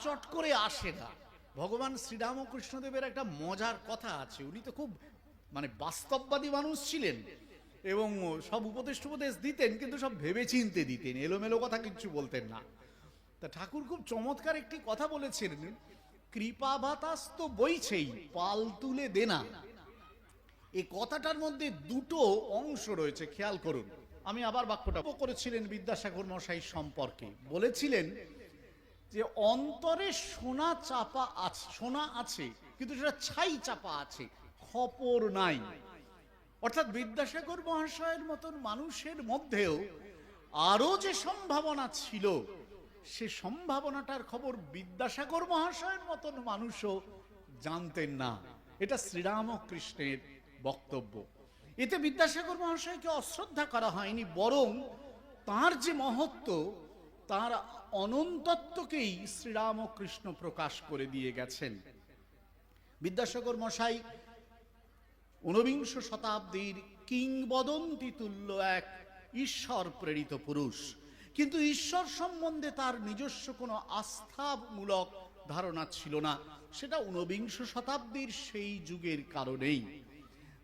চট করে আসে না। ভগবান শ্রীরামকৃষ্ণদেবের একটা মজার কথা আছে, উনি তো খুব মানে বাস্তববাদী মানুষ ছিলেন এবং সব উপদেশ দিতেন, কিন্তু সব ভেবে চিনতে দিতেন, এলোমেলো কথা কিছু বলতেন না। তা ঠাকুর খুব চমৎকার একটি কথা বলেছিলেন, কৃপা বাতাস তো বইছেই, পাল তুলে দেনা। এই কথাটার মধ্যে দুটো অংশ রয়েছে, খেয়াল করুন। আমি আবার বাক্যটা করেছিলেন বিদ্যাসাগর মশাই সম্পর্কে, বলেছিলেন যে অন্তরে সোনা চাপা আছে, সোনা আছে কিন্তু সেটা ছাই চাপা আছে, খপর নাই। অর্থাৎ বিদ্যাসাগর মহাশয়ের মতন মানুষের মধ্যেও আরো যে সম্ভাবনা ছিল, সে সম্ভাবনাটার খবর বিদ্যাসাগর মহাশয়ের মতন মানুষও জানতেন না। এটা শ্রীরামকৃষ্ণের বক্তব্য। এতে বিদ্যাসাগর মহাশয়কে অশ্রদ্ধা করা হয়নি, বরং তার যে মহত্ব, তার অনন্তত্বকেই শ্রীরামকৃষ্ণ প্রকাশ করে দিয়ে গেছেন। বিদ্যাসাগর মশাই ঊনবিংশ শতাব্দীর কিংবদন্তি তুল্য এক ঈশ্বর প্রেরিত পুরুষ, কিন্তু ঈশ্বর সম্বন্ধে তার নিজস্ব কোনো আস্থামূলক ধারণা ছিল না। সেটা ঊনবিংশ শতাব্দীর সেই যুগের কারণেই।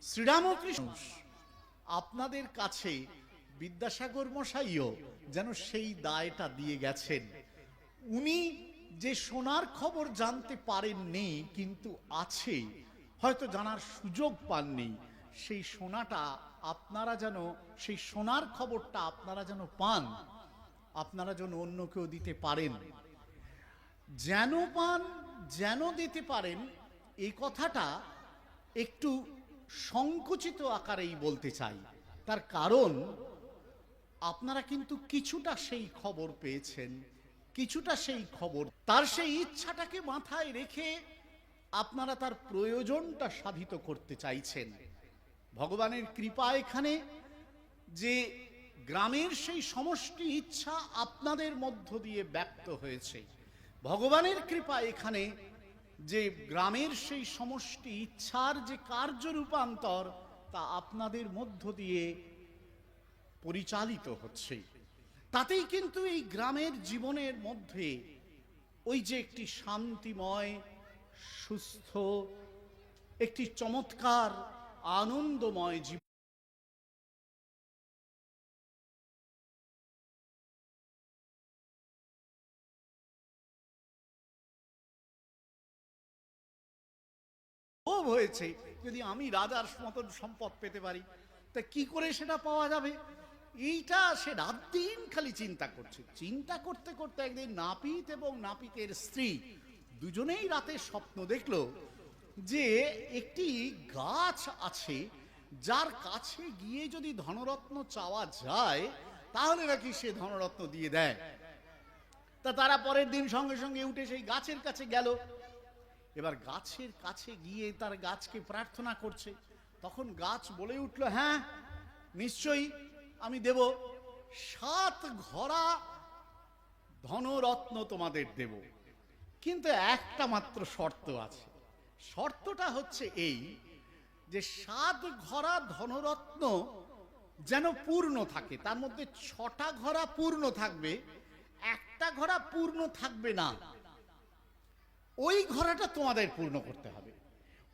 শ্রীরামকৃষ্ণ আপনাদের কাছে বিদ্যাসাগর মশাইও যেন সেই দায়টা দিয়ে গেছেন। উনি যে সোনার খবর জানতে পারেননি কিন্তু আছে, হয়তো জানার সুযোগ পাননি, সেই সোনাটা আপনারা যেন, সেই সোনার খবরটা আপনারা যেন পান, আপনারা যেন অন্য কেউ দিতে পারেন, যেন পান, যেন দিতে পারেন। এই কথাটা একটু সংকুচিত আকারেই বলতে চাই। তার কারণ আপনারা কিন্তু কিছুটা সেই খবর পেয়েছেন, কিছুটা সেই খবর, তার সেই ইচ্ছাটাকে মাথায় রেখে আপনারা তার প্রয়োজনটা সাধিত করতে চাইছেন। ভগবানের কৃপা এখানে যে গ্রামের সেই সমষ্টি ইচ্ছা আপনাদের মধ্য দিয়ে ব্যক্ত হয়েছে, ভগবানের কৃপা এখানে যে গ্রামের সেই সমষ্টি ইচ্ছার যে কার্য রূপান্তর, তা আপনাদের মধ্য দিয়ে পরিচালিত হচ্ছে। তাতেই কিন্তু এই গ্রামের জীবনের মধ্যে ওই যে একটি শান্তিময়, সুস্থ, একটি চমৎকার আনন্দময় জীবন হয়েছে। যদি আমি রাজার মতন সম্পদ পেতে পারি, তা কি করে সেটা পাওয়া যাবে, এইটা সে রাত দিন খালি চিন্তা করছে। চিন্তা করতে করতে একদিন নাপিত এবং নাপিতের স্ত্রী দুজনেই রাতে স্বপ্ন দেখলো যে একটি গাছ আছে, যার কাছে গিয়ে যদি ধনরত্ন চাওয়া যায় তাহলে নাকি সে ধনরত্ন দিয়ে দেয়। তা তারা পরের দিন সঙ্গে সঙ্গে উঠে সেই গাছের কাছে গেল। এবার গাছের কাছে গিয়ে তার গাছকে প্রার্থনা করছে, তখন গাছ বলে উঠল, হ্যাঁ নিশ্চয়ই আমি দেব, 7 ঘড়া ধনরত্ন তোমাদের দেব, কিন্তু একটা মাত্র শর্ত আছে। শর্তটা হচ্ছে এই যে 7 ঘড়া ধনরত্ন যেন পূর্ণ থাকে, তার মধ্যে 6টা ঘড়া পূর্ণ থাকবে, একটা ঘড়া পূর্ণ থাকবে না। ওই ঘড়াটা তোমাদের পূর্ণ করতে হবে।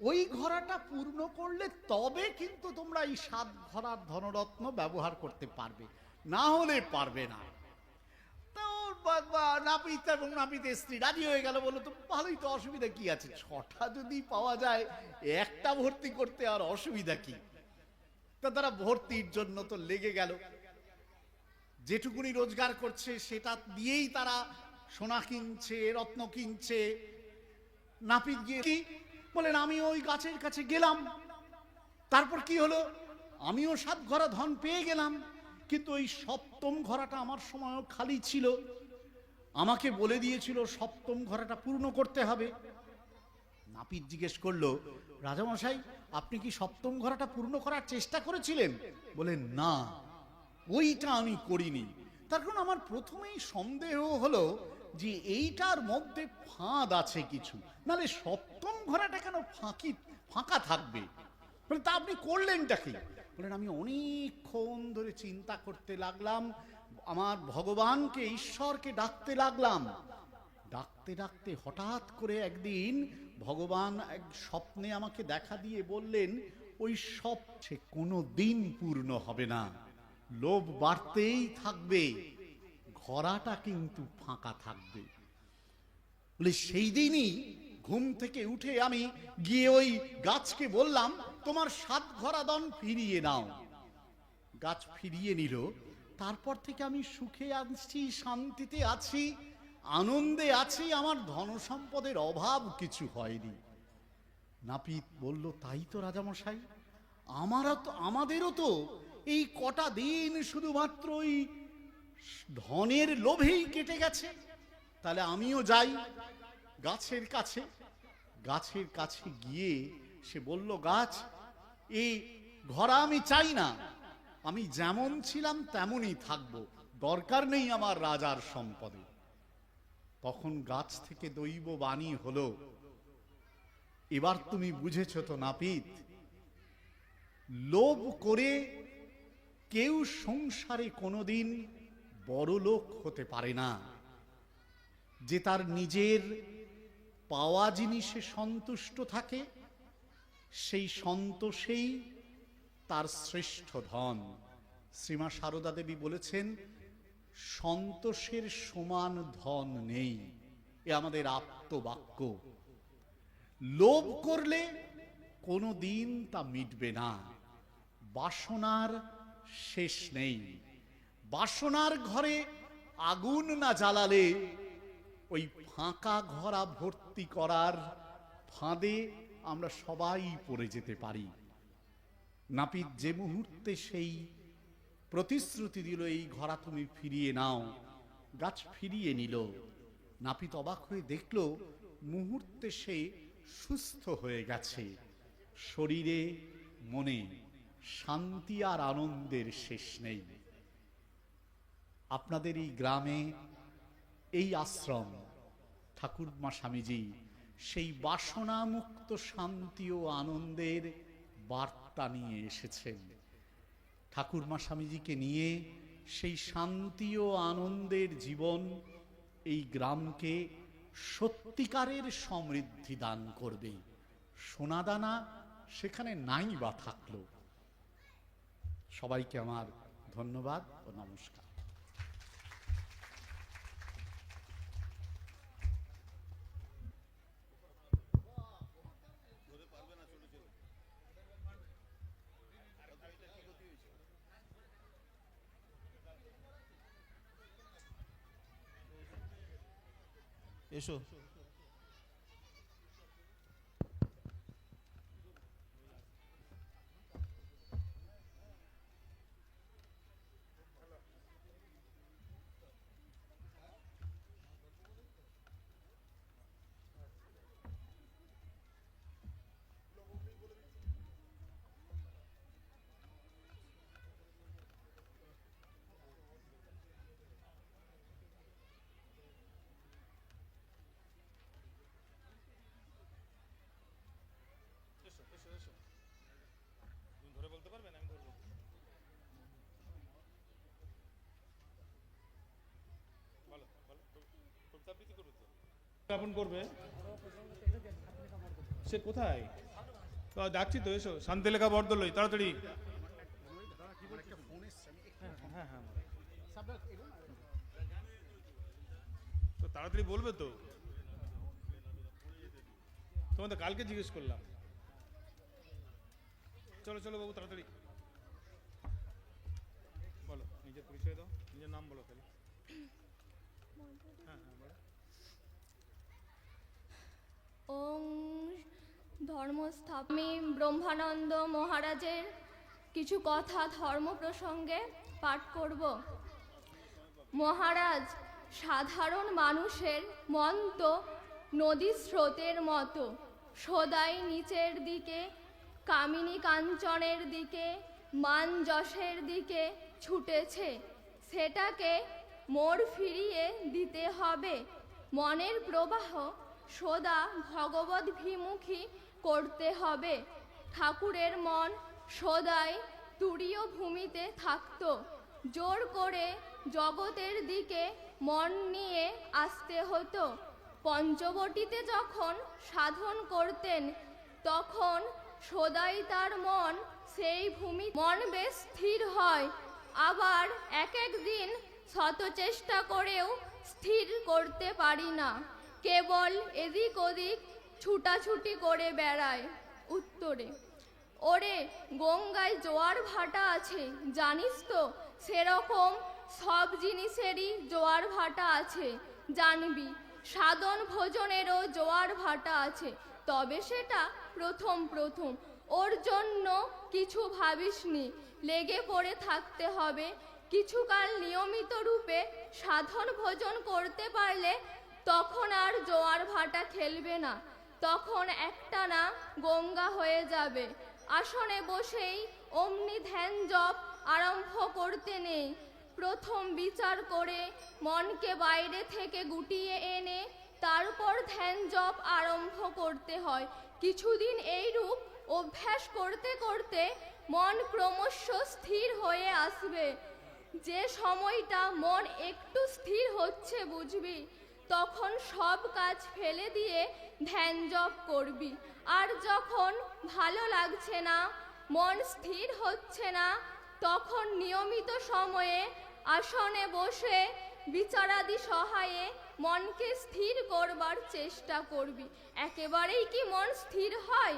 ওই ঘড়াটা পূর্ণ করলে তবে কিন্তু তোমরা এই 7 ঘড়ার ধনরত্ন ব্যবহার করতে পারবে, না হলে পারবে না। তো নাপিত এবং নাপিতের স্ত্রী রাজি হয়ে গেল, বললো তো ভালোই তো, অসুবিধা কি আছে, 6টা যদি পাওয়া যায়, একটা ভর্তি করতে আর অসুবিধা কি। তা তারা ভর্তির জন্য তো লেগে গেল, যেটুকুনি রোজগার করছে সেটা দিয়েই তারা সোনা কিনছে, রত্ন কিনছে। নাপিত গিয়ে কি বলেন, আমি ওই গাছের কাছে গেলাম, তারপর কি হলো, আমিও 7 ঘড়া ধন পেয়ে গেলাম, কিন্তু ওই 7ম ঘড়াটা আমার সময়ও খালি ছিল, আমাকে বলে দিয়েছিল 7ম ঘড়াটা পূর্ণ করতে হবে। নাপিত জিজ্ঞেস করলো, রাজামশাই আপনি কি 7ম ঘড়াটা পূর্ণ করার চেষ্টা করেছিলেন? বলেন না, ওইটা আমি করিনি। তার কারণ আমার প্রথমেই সন্দেহ হলো যে এইটার মধ্যে ফাঁদ আছে কিছু, নাহলে 7ম ঘড়াটা কেন ফাঁকা থাকবে। বলে তা আপনি করলেনটা কি? বলেন আমি অনেকক্ষণ ধরে চিন্তা করতে লাগলাম, আমার ভগবানকে, ঈশ্বরকে ডাকতে লাগলাম, ডাকতে ডাকতে হঠাৎ করে একদিন ভগবান এক স্বপ্নে আমাকে দেখা দিয়ে বললেন, ওই সব সে কোনো দিন পূর্ণ হবে না, লোভ বাড়তেই থাকবে, ঘোড়াটা কিন্তু ফাঁকা থাকবে। বলে সেই দিনই ঘুম থেকে উঠে আমি গিয়ে ওই গাছকে বললাম, তোমার 7 ঘোড়া দন ফিরিয়ে নাও। গাছ ফিরিয়ে নিল। তারপর থেকে আমি সুখে আছি, শান্তিতে আছি, আনন্দে আছি, আমার ধন সম্পদের অভাব কিছু হয়নি। নাপিত বলল, তাই তো রাজামশাই, আমাদেরও তো এই কটা দিন শুধুমাত্র ওই ধনের লোভেই কেটে গেছে। তাহলে আমিও যাই গাছের কাছে। গাছের কাছে গিয়ে সে বলল, গাছ, এই ঘোড়া আমি চাই না, আমি যেমন ছিলাম তেমনই থাকবো, দরকার নেই আমার রাজার সম্পদে। তখন গাছ থেকে দৈব বাণী হলো, এবার তুমি বুঝেছ তো নাপিত, লোভ করে কেউ সংসারে কোনোদিন বড়লোক হতে পারে না। যে তার নিজের পাওয়া জিনিসে সন্তুষ্ট থাকে, সেই সন্তোষেই তার শ্রেষ্ঠ ধন। শ্রীমা সারদা দেবী বলেছেন, সন্তোষের সমান ধন নেই, এ আমাদের আপ্তবাক্য। লোভ করলে কোনো দিন তা মিটবে না। বাসনার শেষ নেই। বাসনার ঘরে আগুন না জ্বালালে ওই ফাঁকা ঘোড়া ভর্তি করার ফাঁদে আমরা সবাই পড়ে যেতে পারি। নাপিত যে মুহূর্তে সেই প্রতিশ্রুতি দিল, এই ঘোড়া তুমি ফিরিয়ে নাও, গাছ ফিরিয়ে নিল। নাপিত অবাক হয়ে দেখল, মুহূর্তে সে সুস্থ হয়ে গেছে। শরীরে মনে শান্তি আর আনন্দের শেষ নেই। আপনাদের এই গ্রামে এই আশ্রম ঠাকুরমা স্বামীজি সেই বাসনা মুক্ত শান্তি ও আনন্দের বার্তা নিয়ে এসেছেন। ঠাকুরমা স্বামীজিকে নিয়ে সেই শান্তি ও আনন্দের জীবন এই গ্রামকে সত্যিকারের সমৃদ্ধি দান করবে। সোনাদানা সেখানে নাই বা থাকলো। সবাইকে আমার ধন্যবাদ ও নমস্কার। এসো। ধরে বলতে পারবেন? আমি ধরবো। বলো বলো, কবিতা আবৃত্তি করবে তো? জ্ঞাপন করবে। সে কোথায়? ডাকছি তো, এসো। শান্তিলেখা বরদলৈ, তাড়াতাড়ি। হ্যাঁ হ্যাঁ, তো তাড়াতাড়ি বলবে তো। তোমাদের কালকে জিজ্ঞেস করলাম। চলো চলো বাবু, তাড়াতাড়ি বলো। নিজের পরিচয় দাও, নিজের নাম বলো তাহলে। হ্যাঁ হ্যাঁ বলো। ওং ধর্মস্থাপী ব্রহ্মানন্দ মহারাজের কিছু কথা ধর্ম প্রসঙ্গে পাঠ করব। মহারাজ, সাধারণ মানুষের মন তো নদী স্রোতের মতো, সদাই নিচের দিকে, কামিনী কাঞ্চনের দিকে, মান যশের দিকে ছুটেছে। সেটাকে মোড় ফিরিয়ে দিতে হবে। মনের প্রবাহ সদা ভগবদ্ভিমুখী করতে হবে। ঠাকুরের মন সদাই তুরীয় ভূমিতে থাকত। জোর করে জগতের দিকে মন নিয়ে আসতে হতো। পঞ্চবটিতে যখন সাধন করতেন তখন সদাই তার মন সেই ভূমি মন বেশ স্থির হয়, আবার এক এক দিন শত চেষ্টা করেও স্থির করতে পারি না, কেবল এদিক ওদিক ছুটাছুটি করে বেড়ায়। উত্তরে, ওরে গঙ্গায় জোয়ার ভাটা আছে জানিস তো, সেরকম সব জিনিসেরই জোয়ার ভাটা আছে, জানবি সাধন ভোজনেরও জোয়ার ভাটা আছে, তবে সেটা প্রথম প্রথম, ওর জন্য কিছু ভাবিসনি, লেগে পড়ে থাকতে হবে। কিছুকাল নিয়মিত রূপে সাধন ভোজন করতে পারলে তখন আর জোয়ার ভাটা খেলবে না, তখন একটানা গঙ্গা হয়ে যাবে। আসনে বসেই অমনি ধ্যান জপ আরম্ভ করতে নেই, প্রথম বিচার করে মনকে বাইরে থেকে গুটিয়ে এনে তারপর ধ্যান জপ আরম্ভ করতে হয়। কিছুদিন এইরূপ অভ্যাস করতে করতে মন ক্রমশ স্থির হয়ে আসবে। যে সময়টা মন একটু স্থির হচ্ছে বুঝবি, তখন সব কাজ ফেলে দিয়ে ধ্যান জপ করবি। আর যখন ভালো লাগছে না, মন স্থির হচ্ছে না, তখন নিয়মিত সময়ে আসনে বসে বিচারাদি সহায়ে মনকে স্থির করবার চেষ্টা করবি। একেবারেই কি মন স্থির হয়?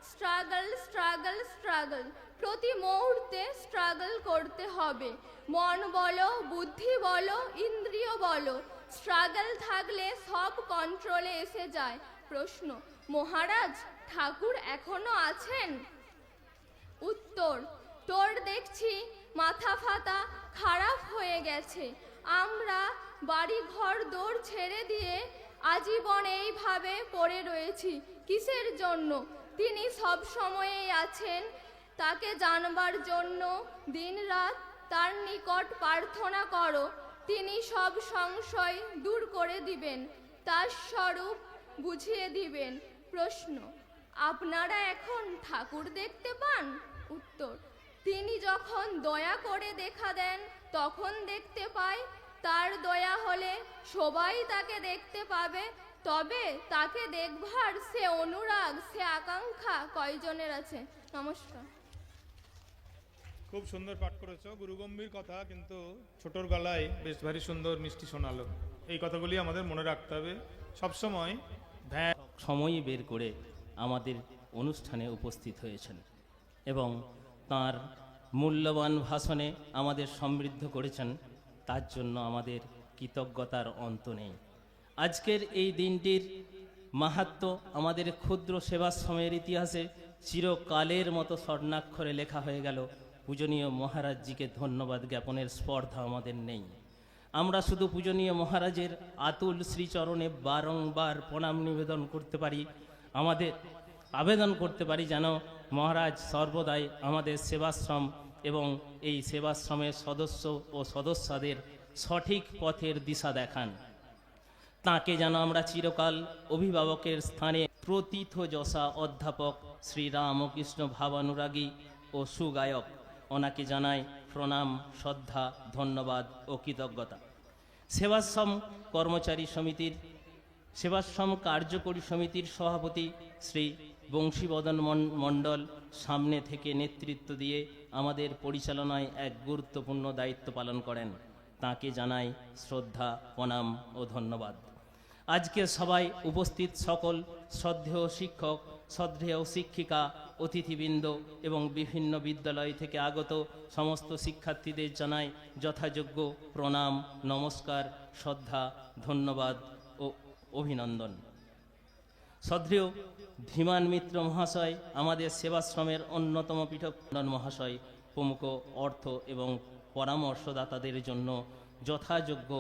স্ট্রাগল স্ট্রাগল স্ট্রাগল, প্রতি মুহূর্তে স্ট্রাগল করতে হবে। মন বলো, বুদ্ধি বলো, ইন্দ্রিয় বলো, স্ট্রাগল থাকলে সব কন্ট্রোলে এসে যায়। প্রশ্ন, মহারাজ ঠাকুর এখনো আছেন? উত্তর, তোর দেখছি মাথা ফাতা খারাপ হয়ে গেছে। আমরা বাড়ি ঘর দৌড় ছেড়ে দিয়ে আজীবন এইভাবে পড়ে রয়েছি কিসের জন্য? তিনি সব সময়েই আছেন, তাকে জানবার জন্য দিনরাত তার নিকট প্রার্থনা করো, তিনি সব সংশয় দূর করে দিবেন, তার স্বরূপ বুঝিয়ে দিবেন। প্রশ্ন, আপনারা এখন ঠাকুর দেখতে পান? উত্তর, তিনি যখন দয়া করে দেখা দেন তখন দেখতে পাই, তার দয়া হলে সবাই তাকে দেখতে পাবে, তবে তাকে দেখবার সে অনুরাগ, সে আকাঙ্ক্ষা কয়জনের আছে? নমস্কার। খুব সুন্দর পাঠ করেছো, গুরুগম্ভীর কথা, কিন্তু ছোটর গলায় বেশ ভারী সুন্দর মিষ্টি শোনালো। এই কথাগুলি আমাদের মনে রাখতে হবে সবসময়। ধ্যান সময় বের করে আমাদের অনুষ্ঠানে উপস্থিত হয়েছেন এবং তার মূল্যবান ভাষণে আমাদের সমৃদ্ধ করেছেন, তার জন্য আমাদের কৃতজ্ঞতার অন্ত নেই। আজকের এই দিনটির মাহাত্ম্য আমাদের ক্ষুদ্র সেবাশ্রমের ইতিহাসে চিরকালের মতো স্বর্ণাক্ষরে লেখা হয়ে গেল। পূজনীয় মহারাজজিকে ধন্যবাদ জ্ঞাপনের স্পর্ধা আমাদের নেই। আমরা শুধু পূজনীয় মহারাজের আতুল শ্রীচরণে বারংবার প্রণাম নিবেদন করতে পারি, আমাদের আবেদন করতে পারি যেন মহারাজ সর্বদাই আমাদের সেবাশ্রম এবং এই সেবাশ্রমের সদস্য ও সদস্যদের সঠিক পথের দিশা দেখান। তাকে যেন আমরা চিরকাল অভিভাবকের স্থানে প্রথিতযশা অধ্যাপক শ্রীরামকৃষ্ণ ভাবানুরাগী ও সুগায়ক, ওনাকে জানাই প্রণাম, শ্রদ্ধা, ধন্যবাদ ও কৃতজ্ঞতা। সেবাশ্রম কর্মচারী সমিতির সেবাশ্রম কার্যকরী সমিতির সভাপতি শ্রী বংশীবদন মণ্ডল সামনে থেকে নেতৃত্ব দিয়ে আমাদের পরিচালনায় এক গুরুত্বপূর্ণ দায়িত্ব পালন করেন, তাকে জানাই শ্রদ্ধা, প্রণাম ও ধন্যবাদ। আজকে সবাই উপস্থিত সকল শ্রদ্ধেয় শিক্ষক, শ্রদ্ধেয় শিক্ষিকা, অতিথিবৃন্দ এবং বিভিন্ন বিদ্যালয় থেকে আগত সমস্ত শিক্ষার্থীদের জানাই যথাযোগ্য প্রণাম, নমস্কার, শ্রদ্ধা, ধন্যবাদ ও অভিনন্দন। শ্রদ্ধেয় ধীমান মিত্র মহাশয়, আমাদের সেবাশ্রমের অন্যতম পীঠক মহাশয় প্রমুখ অর্থ এবং পরামর্শদাতাদের জন্য যথাযোগ্য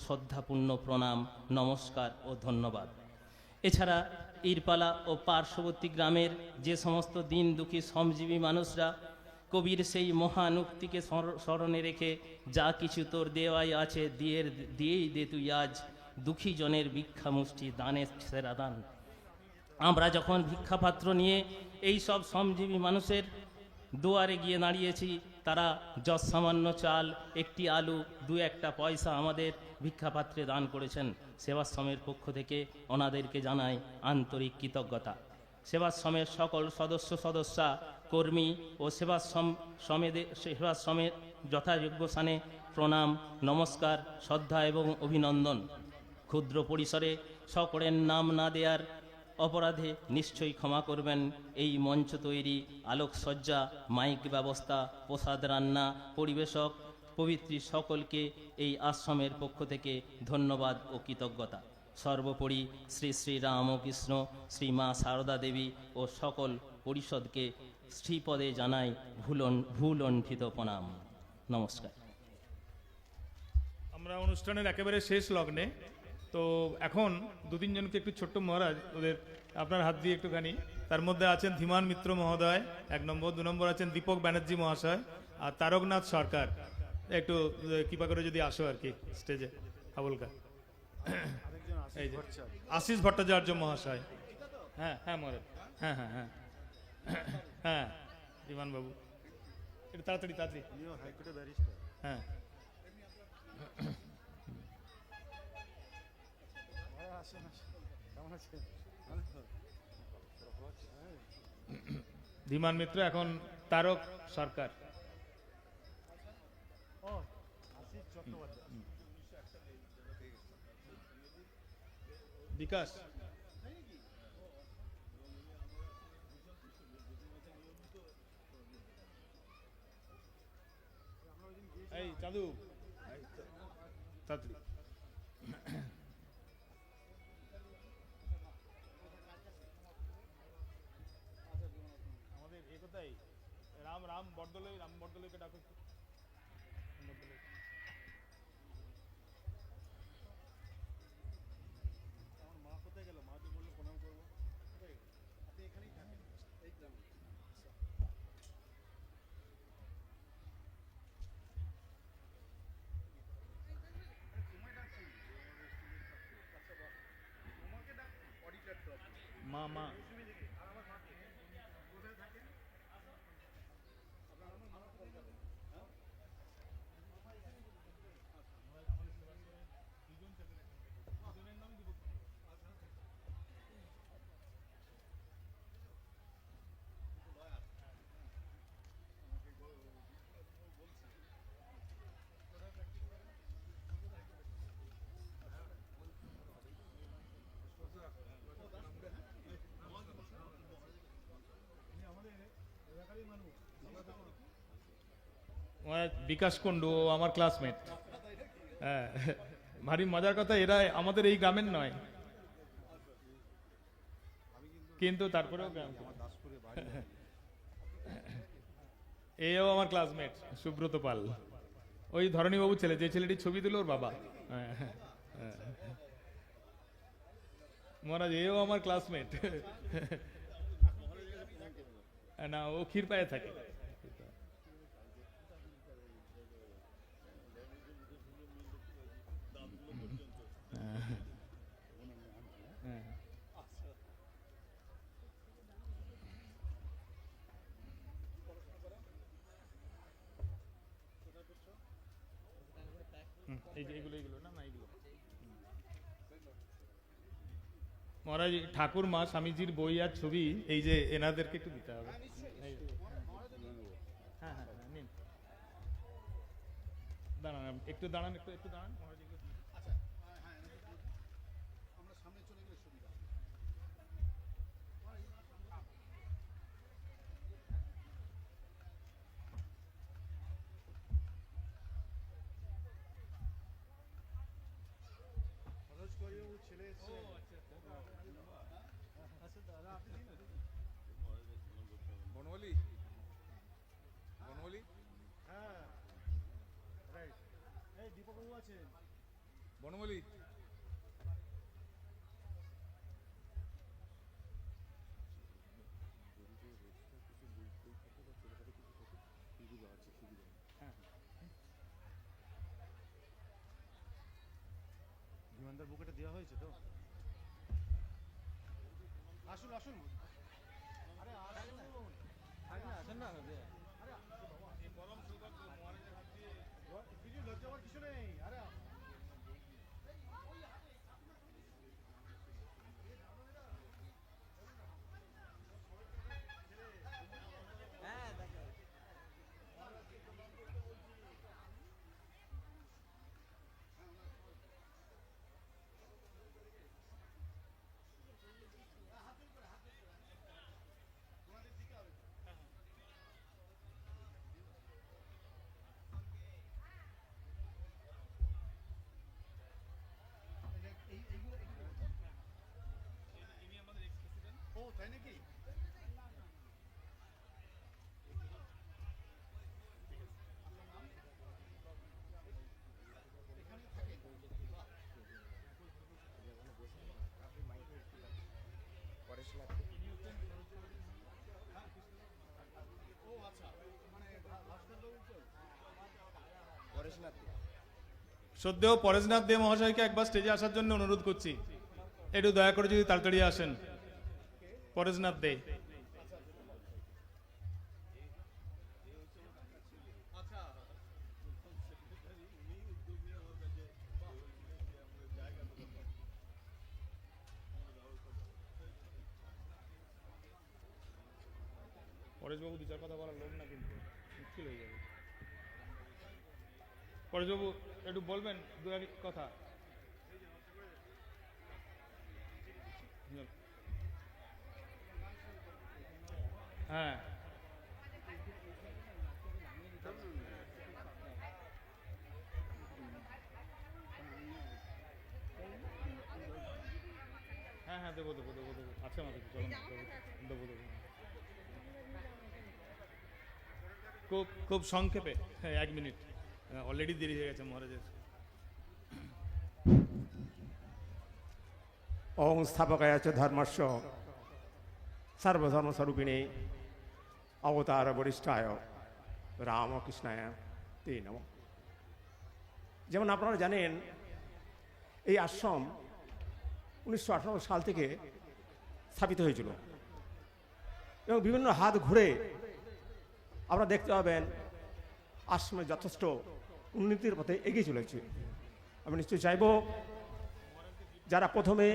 শ্রদ্ধাপূর্ণ প্রণাম, নমস্কার ও ধন্যবাদ। এছাড়া ইরপালা ও পার্শ্ববর্তী গ্রামের যে সমস্ত দিন দুঃখী শ্রমজীবী মানুষরা কবির সেই মহানুক্তিকে স্মরণে রেখে যা কিছু তোর দেওয়াই আছে দিয়েই দে তুই আজ, দুঃখী জনের ভিক্ষা মুষ্টি দানের সেরা দান। আমরা যখন ভিক্ষাপাত্র নিয়ে এই সব শ্রমজীবী মানুষের দুয়ারে গিয়ে দাঁড়িয়েছি, তারা যৎ সামান্য চাল, একটি আলু, দু একটা পয়সা আমাদের ভিক্ষাপাত্রে দান করেছেন। সেবাশ্রমের পক্ষ থেকে ওনাদেরকে জানাই আন্তরিক কৃতজ্ঞতা। সেবাশ্রমের সকল সদস্যা, কর্মী ও সেবাশ্রমের যথাযোগ্য স্থানে প্রণাম, নমস্কার, শ্রদ্ধা এবং অভিনন্দন। ক্ষুদ্র পরিসরে সকলের নাম না দেওয়ার অপরাধে নিশ্চয়ই ক্ষমা করবেন। এই মঞ্চ তৈরি, আলোকসজ্জা, মাইক ব্যবস্থা, প্রসাদ রান্না, পরিবেশক প্রভৃতি সকলকে এই আশ্রমের পক্ষ থেকে ধন্যবাদ ও কৃতজ্ঞতা। সর্বোপরি শ্রী শ্রী রামকৃষ্ণ, শ্রী মা সারদা দেবী ও সকল পরিষদকে শ্রীপদে জানাই ভুলণ্ঠিত প্রণাম। নমস্কার। আমরা অনুষ্ঠানের একেবারে শেষ লগ্নে, তো এখন দু তিনজনকে একটু ছোট্ট মহারাজ ওদের আপনার হাত দিয়ে একটুখানি, তার মধ্যে আছেন ধীমান মিত্র মহোদয় 1 নম্বর, 2 নম্বর আছেন দীপক ব্যানার্জি মহাশয় আর তারকনাথ সরকার। একটু কৃপা করে যদি আসো আর কি স্টেজে। হাবলকা এই যে আশিস ভট্টাচার্য মহাশয়। হ্যাঁ হ্যাঁ মহারাজ, হ্যাঁ হ্যাঁ হ্যাঁ হ্যাঁ বিমান বাবু একটু তাড়াতাড়ি তাড়াতাড়ি। হ্যাঁ ধীমান মিত্র, এখন তারক সরকার। বিকাশ এই চাঁদু তাড়াতাড়ি। আমাদের এ কোথায় রাম বরদলৈকে ডাকো একটু। বরদলৈ। মা বিকাশ কুণ্ডু ও আমার ক্লাসমেট। হ্যাঁ, ভারী মজার কথা, এরা আমাদের এই গ্রামের নয়, কিন্তু তারপরেও গ্রাম। এও আমার ক্লাসমেট সুব্রত পাল, ওই ধরণীবাবু ছেলে, যে ছেলেটির ছবি দিল ওর বাবা। মহারাজ এও আমার ক্লাসমেট। না, ও ক্ষীরপায়ে থাকে। মহারাজ ঠাকুর মা স্বামীজির বই আর ছবি, এই যে এনাদেরকে একটু দিতে হবে। হ্যাঁ হ্যাঁ নিন, দাঁড়ান একটু, দাঁড়ান একটু দাঁড়ান মহারাজ। বনমালী, হ্যাঁ রাইট। এই দীপক বাবু আছে, বনমালী। বিমানদার বুকেটা দেওয়া হয়েছে তো? আসুন আসুন, আরে আসুন, আসেন না। ও তাই নাকি? সদ্যেও পরেশনাথ দে মহাশয়কে একবার স্টেজে আসার জন্য অনুরোধ করছি, একটু দয়া করে যদি তাড়াতাড়ি আসেন। পরেশনাথ দে। পরেশবাবু দু চার কথা বলার লোক না, কিন্তু মুশকিল হয়ে যাবে। পরেশবাবু একটু বলবেন দু এক কথা। হ্যাঁ, হ্যাঁ হ্যাঁ দেবো দেবো দেবো দেবো, আছে আমাদের, চলো না, দেবো দেবো। খুব খুব সংক্ষেপে, হ্যাঁ 1 মিনিট, অলরেডি দেরি হয়ে গেছে মহারাজের। ওং স্থাপকায় চ ধর্মস্য সর্বধর্মস্বরূপিণে অবতার বরিষ্ঠায় রামকৃষ্ণায় তে নমঃ। যেমন আপনারা জানেন, এই আশ্রম 1918 সাল থেকে স্থাপিত হয়েছিল এবং বিভিন্ন হাত ঘুরে আপনারা দেখতে পাবেন আশ্রমে যথেষ্ট উন্নতির পথে এগিয়ে চলেছে। আমি নিশ্চয়ই চাইব যারা প্রথমে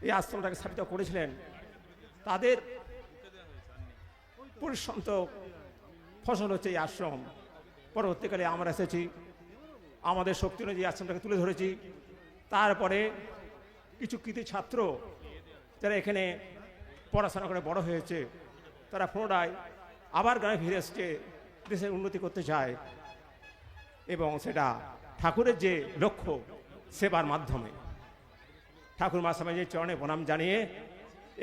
এই আশ্রমটাকে স্থাপিত করেছিলেন তাদের পরিশ্রান্ত ফসল হচ্ছে এই আশ্রম। পরবর্তীকালে আমরা এসেছি, আমাদের শক্তি অনুযায়ী আশ্রমটাকে তুলে ধরেছি। তারপরে কিছু কৃতি ছাত্র যারা এখানে পড়াশোনা করে বড় হয়েছে, তারা পুনরায় আবার গ্রামে ফিরে এসছে, দেশের উন্নতি করতে চায় এবং সেটা ঠাকুরের যে লক্ষ্য সেবার মাধ্যমে। ঠাকুর মা স্বামীজির চরণে প্রণাম জানিয়ে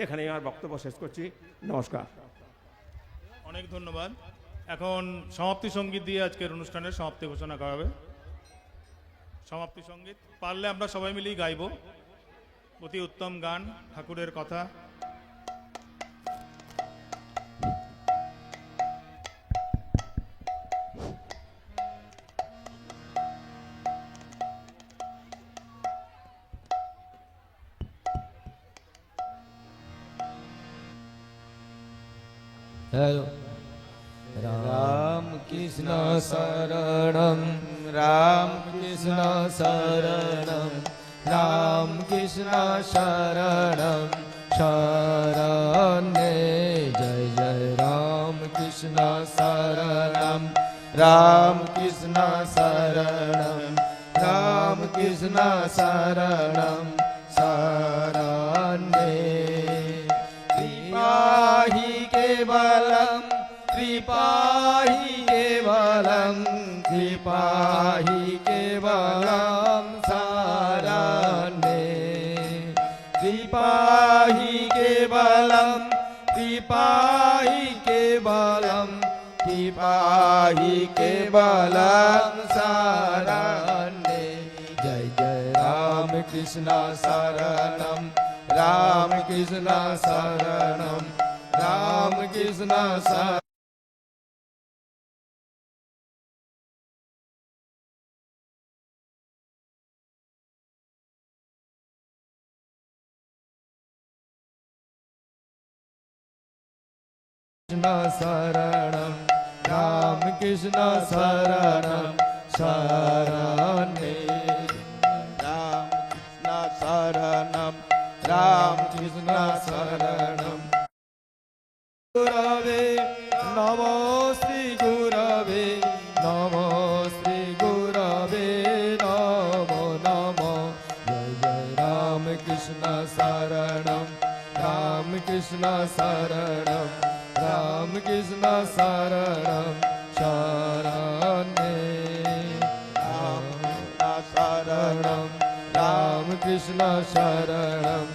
এখানে আমার বক্তব্য শেষ করছি। নমস্কার। অনেক ধন্যবাদ। এখন সমাপ্তি সঙ্গীত দিয়ে আজকের অনুষ্ঠানের সমাপ্তি ঘোষণা করা হবে। সমাপ্তি সঙ্গীত পারলে আমরা সবাই মিলেই গাইব। অতি উত্তম গান, ঠাকুরের কথা। हेलो। राम कृष्ण शरणं राम कृष्ण शरणं राम कृष्ण शरणं शरणे जय जय राम कृष्ण शरणं राम कृष्ण शरणं राम कृष्ण शरणं शरणे कृपाहि केवलं कृपाहि केवलं कृपाहि केवलं शरणे कृपाहि केवलं कृपाहि केवलं कृपाहि केवलं शरणे जय जय राम कृष्ण शरणं राम कृष्ण शरणं राम कृष्ण शरणं कृष्ण शरणं राम कृष्ण शरणं शरणे राम कृष्ण शरणं राम कृष्ण शरणं गुरवे नमो श्री गुरवे नमो श्री गुरवे नमो नमो जय जय राम कृष्ण शरणं राम कृष्ण शरणं राम कृष्ण शरणं शरणे राम शरणं राम कृष्ण शरणं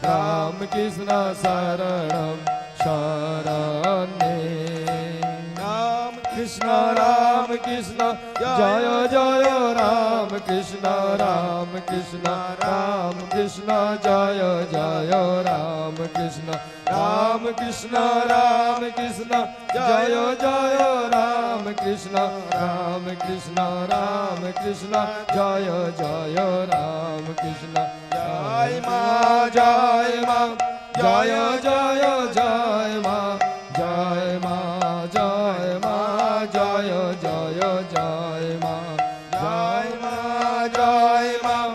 राम कृष्ण शरणं शरणे राम कृष्ण जय जय राम कृष्ण जय जय राम कृष्ण जय जय राम कृष्ण जय जय राम कृष्ण जय माँ जय माँ जय जय जय माँ जय माँ जय माँ जय जय जय माँ जय माँ जय माँ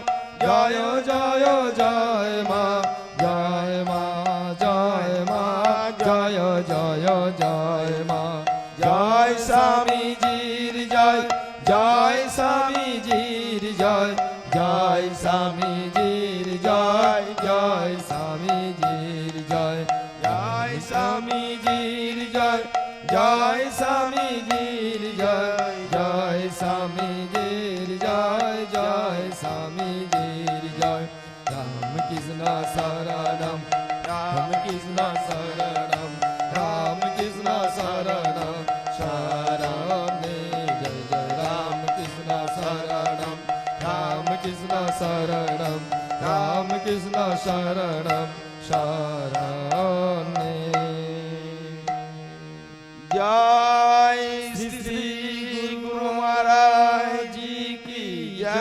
जय जय जय माँ जय माँ जय माँ जय जय जय माँ जय स्वामी जीर जय जय स्वामी जीर जय जय स्वामी जीर जय जय स्वामी जीर जय जय स्वामी जीर जय जय स्वामी जीर जय जय स्वामी जीर जय जय स्वामी जीर जय राम कृष्ण शरणं राम कृष्ण शरणं राम कृष्ण शरणं शरणे जय जय राम कृष्ण शरणं राम कृष्ण शरणं राम कृष्ण शरणं शरणे जय श्री गुरु महाराज जी की जय।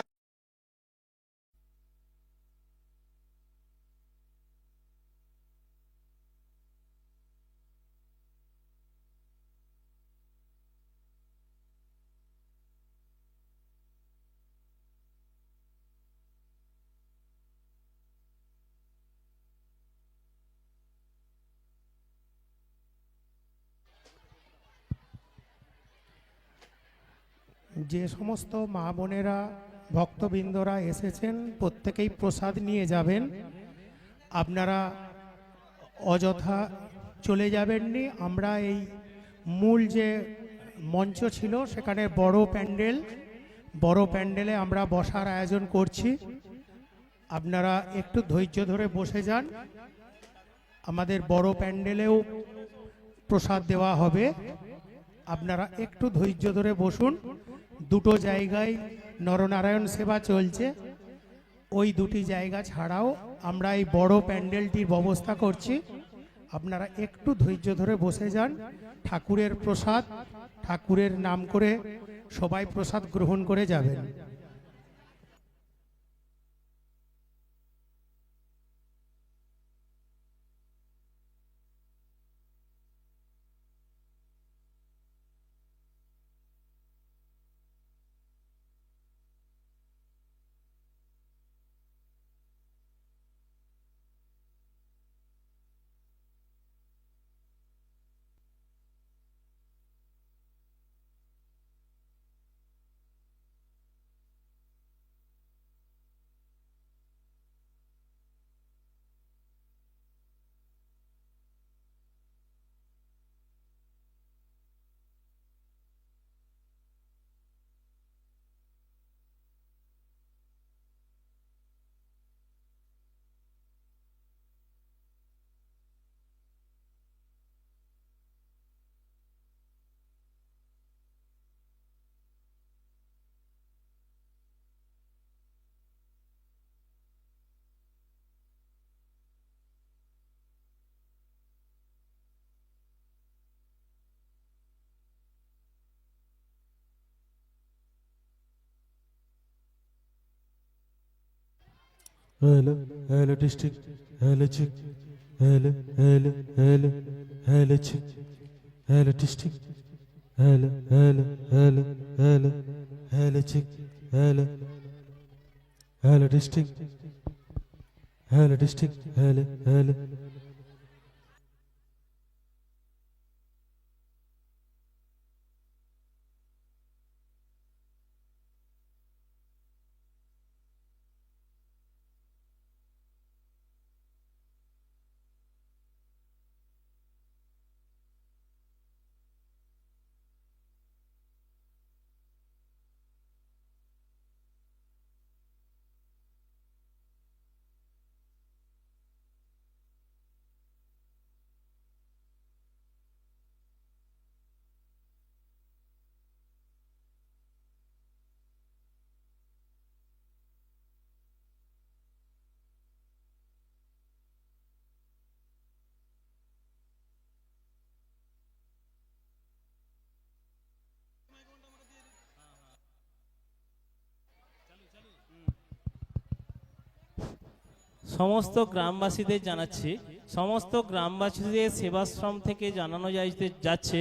যে সমস্ত মা বোনেরা ভক্তবৃন্দরা এসেছেন প্রত্যেকেই প্রসাদ নিয়ে যাবেন। আপনারা অযথা চলে যাবেননি। আমরা এই মূল যে মঞ্চ ছিল সেখানে বড় প্যান্ডেলে আমরা বসার আয়োজন করছি। আপনারা একটু ধৈর্য ধরে বসে যান। আমাদের বড় প্যান্ডেলেও প্রসাদ দেওয়া হবে, আপনারা একটু ধৈর্য ধরে বসুন। দুটো জায়গায় নরনারায়ণ সেবা চলছে, ওই দুটি জায়গা ছাড়াও আমরা এই বড় প্যান্ডেলটির ব্যবস্থা করছি। আপনারা একটু ধৈর্য ধরে বসে যান। ঠাকুরের প্রসাদ, ঠাকুরের নাম করে সবাই প্রসাদ গ্রহণ করে যাবেন। Hello district, hello chick, hello chick, hello district, hello hello chick, hello, hello district, hello district, hello, hello. সমস্ত গ্রামবাসীদের জানাচ্ছি, সমস্ত গ্রামবাসীদের সেবাশ্রম থেকে জানানো যাচ্ছে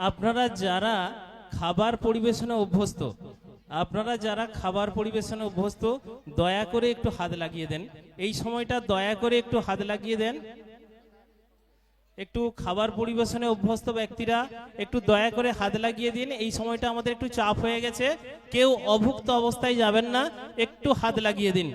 আপনারা যারা খাবার পরিবেশনে অভ্যস্ত, দয়া করে একটু হাত লাগিয়ে দেন। এই সময়টা দয়া করে একটু হাত লাগিয়ে দেন। একটু খাবার পরিবেশনে অভ্যস্ত ব্যক্তিরা একটু দয়া করে হাত লাগিয়ে দিন। এই সময়টা আমাদের একটু চাপ হয়ে গেছে, কেউ অভুক্ত অবস্থায় যাবেন না, একটু হাত লাগিয়ে দিন।